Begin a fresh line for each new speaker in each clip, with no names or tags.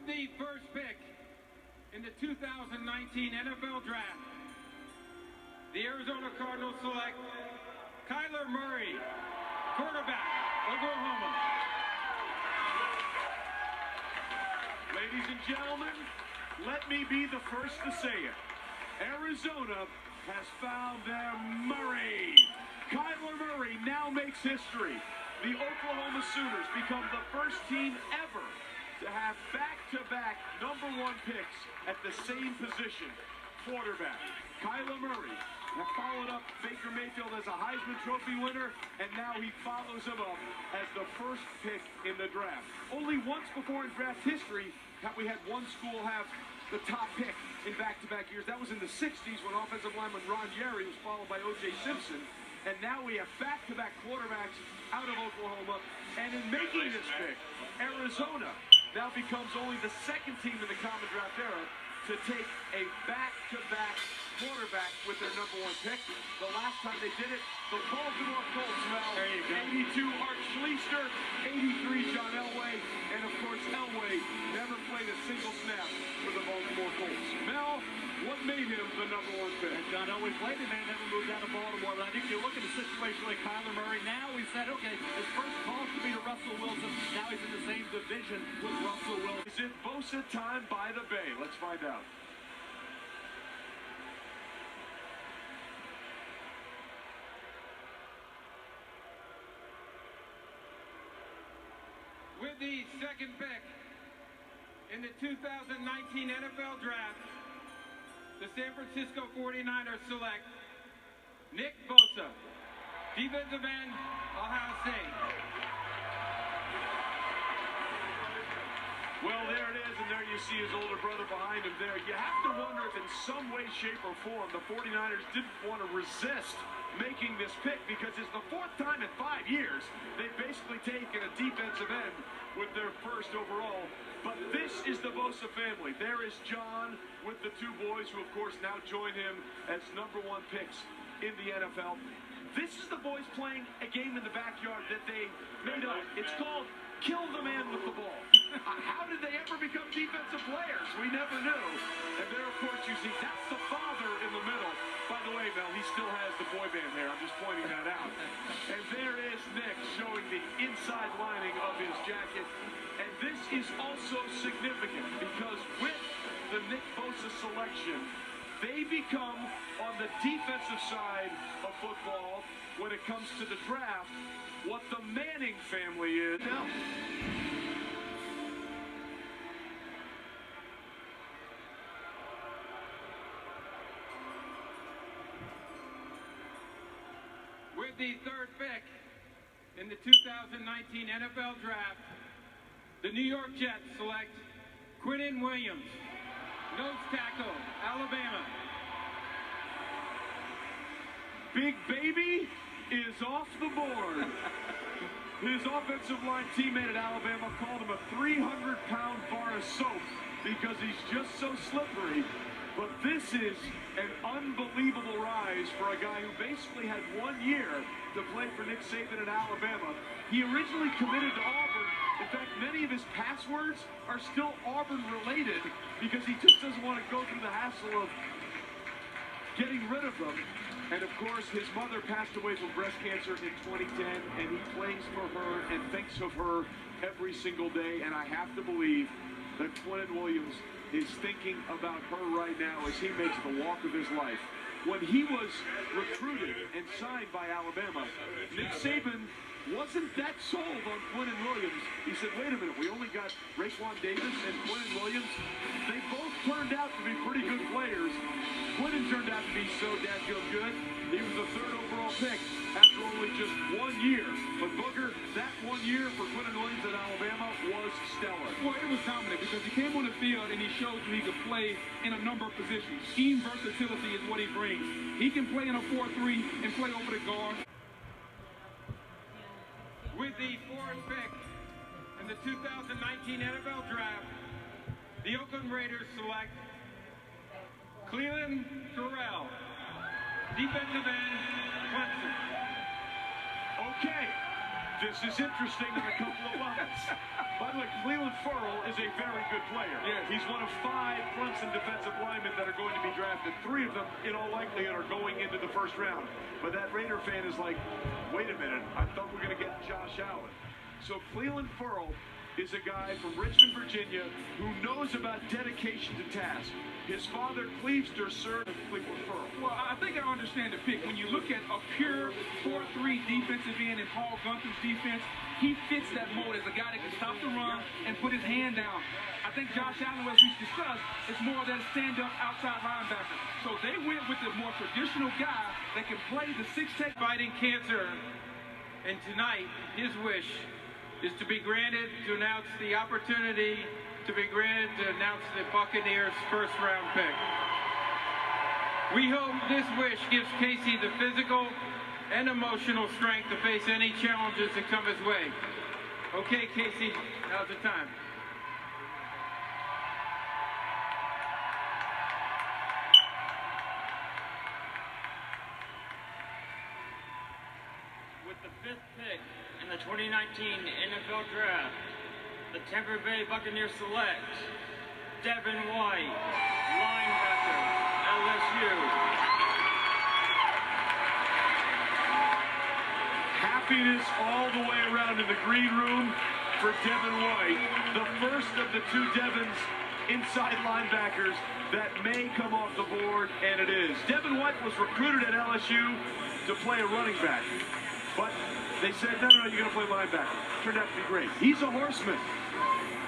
With the first pick in the 2019 NFL Draft, the Arizona Cardinals select Kyler Murray, quarterback, Oklahoma.
Ladies and gentlemen, let me be the first to say it. Arizona has found their Murray. Kyler Murray now makes history. The Oklahoma Sooners become the first team ever to have back-to-back #1 picks at the same position, quarterback. Kyler Murray has followed up Baker Mayfield as a Heisman Trophy winner, and now he follows him up as the first pick in the draft. Only once before in draft history have we had one school have the top pick in back-to-back years. That was in the 60s when offensive lineman Ron Yary was followed by O.J. Simpson. And now we have back-to-back quarterbacks out of Oklahoma. And in making this pick, Arizona now becomes only the second team in the common draft era to take a back-to-back quarterback with their #1 pick. The last time they did it, the Baltimore Colts, Mel. 82 Art Schlichter, 83 John Elway, and of course Elway never played a single snap for the Baltimore Colts. Mel, what made him the #1 pick?
And John Elway played him and never moved out of Baltimore. But I think you look at a situation like Kyler Murray, now he said, okay, his first call to be to Russell Wilson. Now he's in the same division with Russell Wilson.
Is it Bosa time by the Bay? Let's find out.
With the second pick in the 2019 NFL Draft, the San Francisco 49ers select Nick Bosa, defensive end, Ohio State.
Well, there it is, and there you see his older brother behind him there. You have to wonder if in some way, shape, or form the 49ers didn't want to resist making this pick, because it's the 4th time in 5 years they've basically taken a defensive end with their first overall. But this is the Bosa family. There is John with the 2 boys who, of course, now join him as #1 picks in the NFL. This is the boys playing a game in the backyard that they made up. It's called Kill the Man with the Ball. How did they ever become defensive players? We never knew. And there, of course, you see, that's the father in the middle. By the way, Mel, he still has the boy band hair. I'm just pointing that out. And there is Nick showing the inside lining of his jacket. And this is also significant because with the Nick Bosa selection, they become, on the defensive side of football, when it comes to the draft, what the Manning family is now.
With the third pick in the 2019 NFL Draft, the New York Jets select Quinnen Williams, nose tackle, Alabama.
Big Baby is off the board. His offensive line teammate at Alabama called him a 300-pound bar of soap because he's just so slippery. But this is an unbelievable rise for a guy who basically had 1 year to play for Nick Saban at Alabama. He originally committed to Auburn. In fact, many of his passwords are still Auburn-related because he just doesn't want to go through the hassle of getting rid of them. And, of course, his mother passed away from breast cancer in 2010, and he plays for her and thinks of her every single day. And I have to believe that Quinnen Williams is thinking about her right now as he makes the walk of his life. When he was recruited and signed by Alabama, Nick Saban wasn't that sold on Quinnen Williams. He said, wait a minute, we only got Raekwon Davis and Quinnen Williams. They both turned out to be pretty good players. Quinnen turned out to be so daggone good. He was the 3rd overall pick after only just 1 year. But Booker, that 1 year for Quinnen Williams at Alabama was stellar.
Well, it was dominant because he came on the field and he showed you he could play in a number of positions. Scheme versatility is what he brings. He can play in a 4-3 and play over the guard.
With the 4th pick in the 2019 NFL Draft, the Oakland Raiders select Clelin Ferrell, defensive end, Clemson.
Okay, this is interesting on a couple of levels. By the way, Clelin Ferrell is a very good player.
Yes.
He's one of 5 Clemson defensive linemen that are going to be drafted. 3 of them, in all likelihood, are going into the first round. But that Raider fan is like, wait a minute, I thought we were going to get Josh Allen. So Clelin Ferrell is a guy from Richmond, Virginia, who knows about dedication to task. His father, Cleavester, served with Cleveland Ferrell.
Well, I think I understand the pick. When you look at a pure 4-3 defensive end in Paul Gunther's defense, he fits that mold as a guy that can stop the run and put his hand down. I think Josh Allen, as we discussed, is more of that stand-up outside linebacker. So they went with the more traditional guy that can play the 6'10".
Fighting cancer. And tonight, his wish is to be granted to announce the opportunity to be granted to announce the Buccaneers' first-round pick. We hope this wish gives Casey the physical and emotional strength to face any challenges that come his way. Okay, Casey, now's the time.
With the 5th pick in the 2019 NFL Draft, the Tampa Bay Buccaneers select Devin White, linebacker, LSU.
Happiness all the way around in the green room for Devin White, the first of the 2 Devins inside linebackers that may come off the board, and it is. Devin White was recruited at LSU to play a running back, but they said, no, you're going to play linebacker. Turned out to be great. He's a horseman.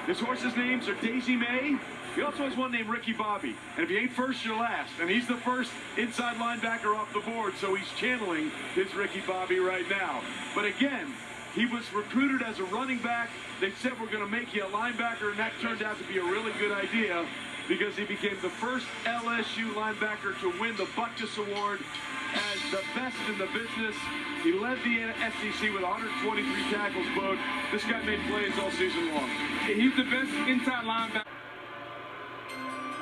His horses' names are Daisy May. He also has one named Ricky Bobby. And if you ain't first, you're last. And he's the first inside linebacker off the board, so he's channeling his Ricky Bobby right now. But again, he was recruited as a running back. They said, we're going to make you a linebacker, and that turned out to be a really good idea because he became the first LSU linebacker to win the Butkus Award as the best in the business. He led the SEC with 123 tackles, Boog. This guy made plays all season long.
He's the best inside linebacker.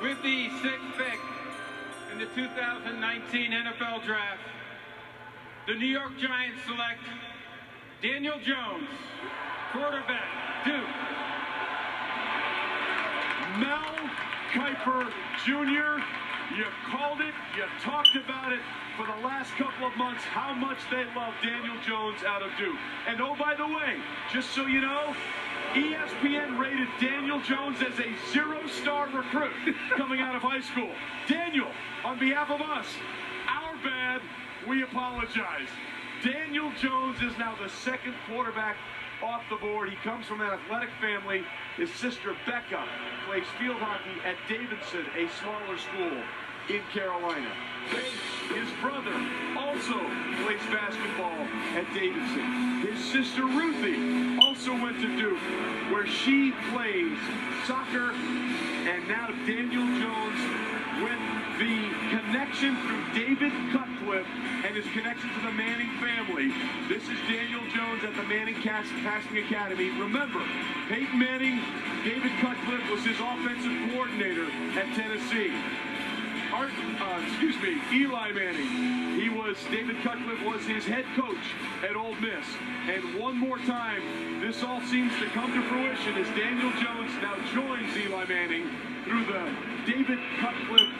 With the 6th pick in the 2019 NFL Draft, the New York Giants select Daniel Jones, quarterback, Duke.
Mel Kiper Jr., you called it, you talked about it for the last couple of months, how much they love Daniel Jones out of Duke. And oh, by the way, just so you know, ESPN rated Daniel Jones as a 0-star recruit coming out of high school. Daniel, on behalf of us, our bad, we apologize. Daniel Jones is now the 2nd quarterback off the board. He comes from an athletic family. His sister Becca plays field hockey at Davidson, a smaller school in Carolina. His brother also plays basketball at Davidson. His sister Ruthie also went to Duke, where she plays soccer. And now Daniel Jones with the connection through David Cutcliffe and his connection to the Manning family. This is Daniel Jones at the Manning Casting Academy. Remember, Peyton Manning, David Cutcliffe was his offensive coordinator at Tennessee. Eli Manning. David Cutcliffe was his head coach at Ole Miss. And one more time, this all seems to come to fruition as Daniel Jones now joins Eli Manning through the David Cutcliffe